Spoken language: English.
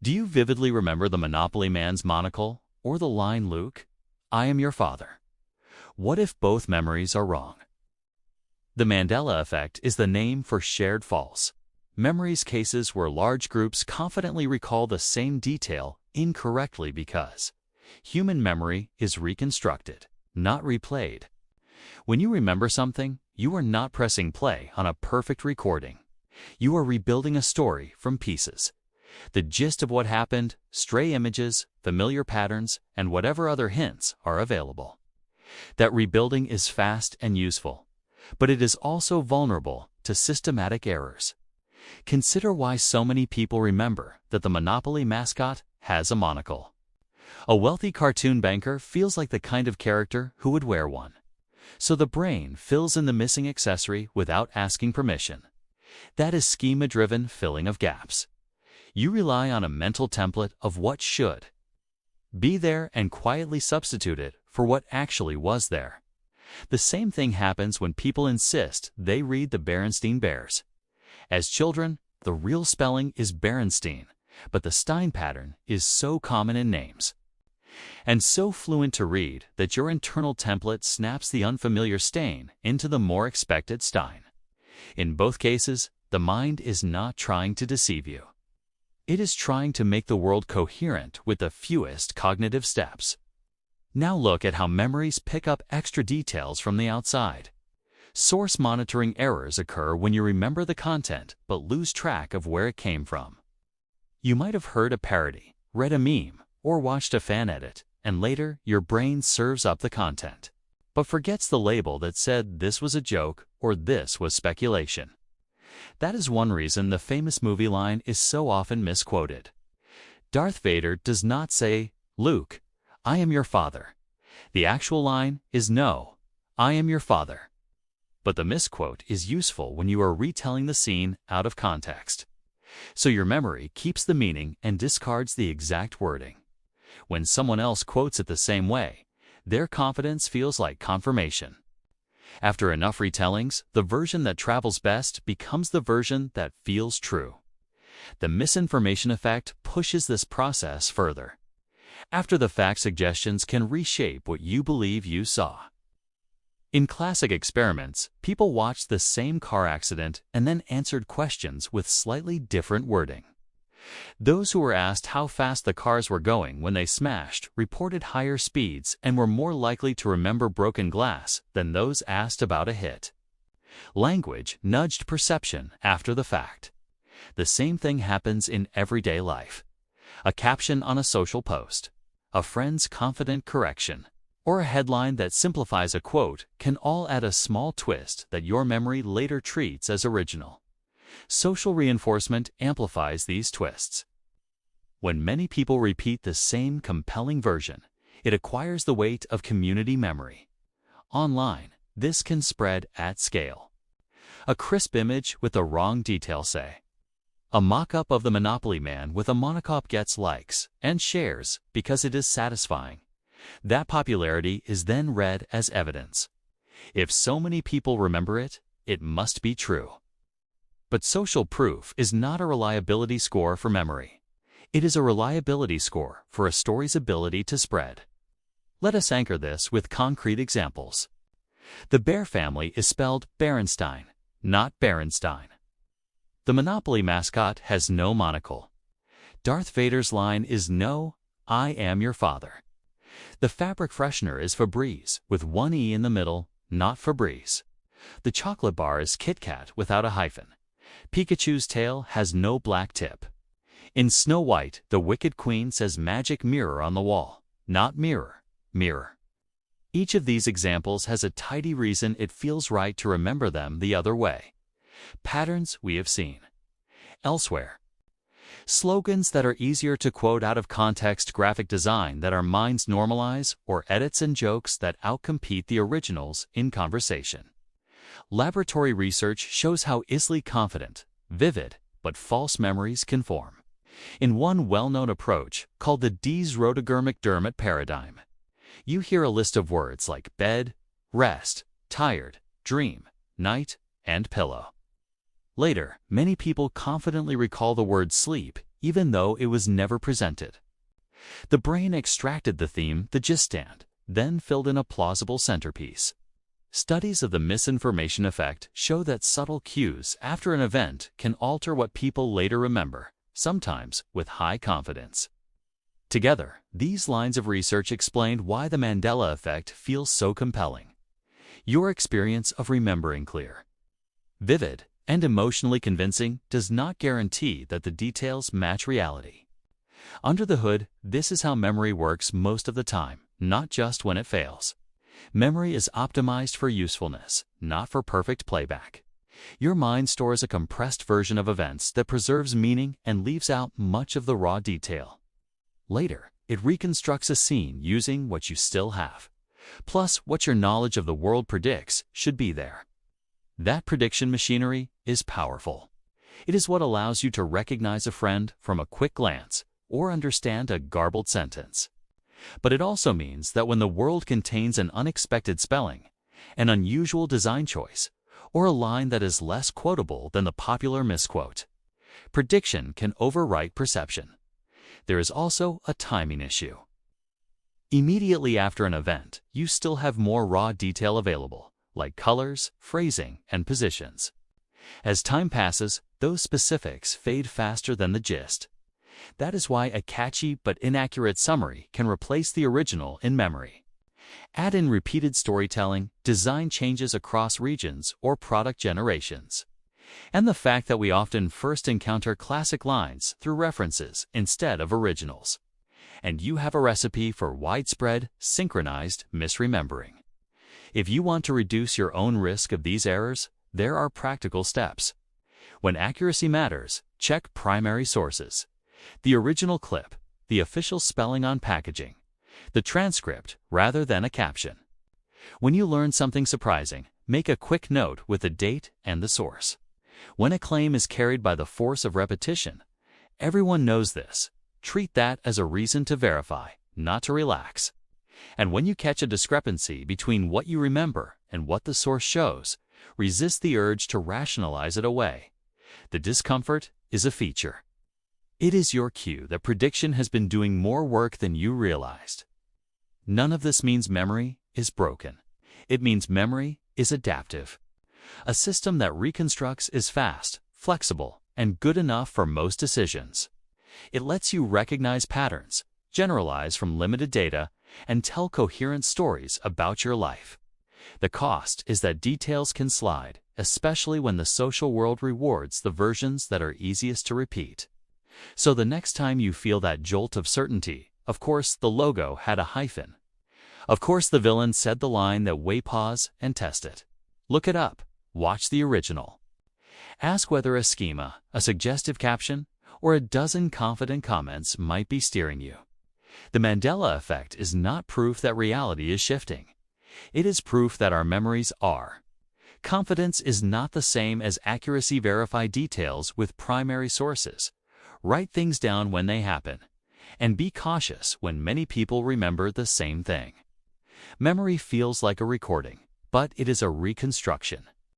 Do you vividly remember the Monopoly man's monocle or the line, "Luke, I am your father"? What if both memories are wrong? The Mandela Effect is the name for shared false memories, cases where large groups confidently recall the same detail incorrectly because human memory is reconstructed, not replayed. When you remember something, you are not pressing play on a perfect recording. You are rebuilding a story from pieces. The gist of what happened, stray images, familiar patterns, and whatever other hints are available. That rebuilding is fast and useful, but it is also vulnerable to systematic errors. Consider why so many people remember that the Monopoly mascot has a monocle. A wealthy cartoon banker feels like the kind of character who would wear one. So the brain fills in the missing accessory without asking permission. That is schema-driven filling of gaps. You rely on a mental template of what should be there and quietly substitute it for what actually was there. The same thing happens when people insist they read the Berenstein Bears. As children, the real spelling is Berenstein, but the Stein pattern is so common in names and so fluent to read that your internal template snaps the unfamiliar stain into the more expected Stein. In both cases, the mind is not trying to deceive you. It is trying to make the world coherent with the fewest cognitive steps. Now look at how memories pick up extra details from the outside. Source monitoring errors occur when you remember the content but lose track of where it came from. You might have heard a parody, read a meme, or watched a fan edit, and later your brain serves up the content, but forgets the label that said this was a joke or this was speculation. That is one reason the famous movie line is so often misquoted. Darth Vader does not say, "Luke, I am your father." The actual line is, "No, I am your father." But the misquote is useful when you are retelling the scene out of context. So your memory keeps the meaning and discards the exact wording. When someone else quotes it the same way, their confidence feels like confirmation. After enough retellings, the version that travels best becomes the version that feels true. The misinformation effect pushes this process further. After-the-fact suggestions can reshape what you believe you saw. In classic experiments, people watched the same car accident and then answered questions with slightly different wording. Those who were asked how fast the cars were going when they smashed reported higher speeds and were more likely to remember broken glass than those asked about a hit. Language nudged perception after the fact. The same thing happens in everyday life. A caption on a social post, a friend's confident correction, or a headline that simplifies a quote can all add a small twist that your memory later treats as original. Social reinforcement amplifies these twists. When many people repeat the same compelling version, it acquires the weight of community memory. Online, this can spread at scale. A crisp image with the wrong detail, say. A mock-up of the Monopoly man with a monocle gets likes and shares because it is satisfying. That popularity is then read as evidence. If so many people remember it, it must be true. But social proof is not a reliability score for memory. It is a reliability score for a story's ability to spread. Let us anchor this with concrete examples. The Bear family is spelled Berenstein, not Berenstein. The Monopoly mascot has no monocle. Darth Vader's line is, "No, I am your father." The fabric freshener is Febreze with one E in the middle, not Febreze. The chocolate bar is Kit Kat without a hyphen. Pikachu's tail has no black tip. In Snow White, the Wicked Queen says magic mirror on the wall, not mirror, mirror. Each of these examples has a tidy reason it feels right to remember them the other way. Patterns we have seen elsewhere. Slogans that are easier to quote out of context, graphic design that our minds normalize, or edits and jokes that outcompete the originals in conversation. Laboratory research shows how easily confident, vivid, but false memories can form. In one well-known approach, called the Dies-Rotogermic-Dermot paradigm, you hear a list of words like bed, rest, tired, dream, night, and pillow. Later, many people confidently recall the word sleep, even though it was never presented. The brain extracted the theme, the gist stand, then filled in a plausible centerpiece. Studies of the misinformation effect show that subtle cues after an event can alter what people later remember, sometimes with high confidence. Together, these lines of research explained why the Mandela effect feels so compelling. Your experience of remembering clear, vivid, and emotionally convincing does not guarantee that the details match reality. Under the hood, this is how memory works most of the time, not just when it fails. Memory is optimized for usefulness, not for perfect playback. Your mind stores a compressed version of events that preserves meaning and leaves out much of the raw detail. Later, it reconstructs a scene using what you still have, plus what your knowledge of the world predicts should be there. That prediction machinery is powerful. It is what allows you to recognize a friend from a quick glance or understand a garbled sentence. But it also means that when the world contains an unexpected spelling, an unusual design choice, or a line that is less quotable than the popular misquote, prediction can overwrite perception. There is also a timing issue. Immediately after an event, you still have more raw detail available, like colors, phrasing, and positions. As time passes, those specifics fade faster than the gist. That is why a catchy but inaccurate summary can replace the original in memory. Add in repeated storytelling, design changes across regions or product generations, and the fact that we often first encounter classic lines through references instead of originals. And you have a recipe for widespread, synchronized misremembering. If you want to reduce your own risk of these errors, there are practical steps. When accuracy matters, check primary sources: the original clip, the official spelling on packaging, the transcript rather than a caption. When you learn something surprising, make a quick note with the date and the source. When a claim is carried by the force of repetition, everyone knows this. Treat that as a reason to verify, not to relax. And when you catch a discrepancy between what you remember and what the source shows, resist the urge to rationalize it away. The discomfort is a feature. It is your cue that prediction has been doing more work than you realized. None of this means memory is broken. It means memory is adaptive. A system that reconstructs is fast, flexible, and good enough for most decisions. It lets you recognize patterns, generalize from limited data, and tell coherent stories about your life. The cost is that details can slide, especially when the social world rewards the versions that are easiest to repeat. So the next time you feel that jolt of certainty, of course the logo had a hyphen. Of course the villain said the line that way pause and test it. Look it up. Watch the original. Ask whether a schema, a suggestive caption, or a dozen confident comments might be steering you. The Mandela effect is not proof that reality is shifting. It is proof that our memories are. Confidence is not the same as accuracy. Verify details with primary sources. Write things down when they happen. And be cautious when many people remember the same thing. Memory feels like a recording, but it is a reconstruction.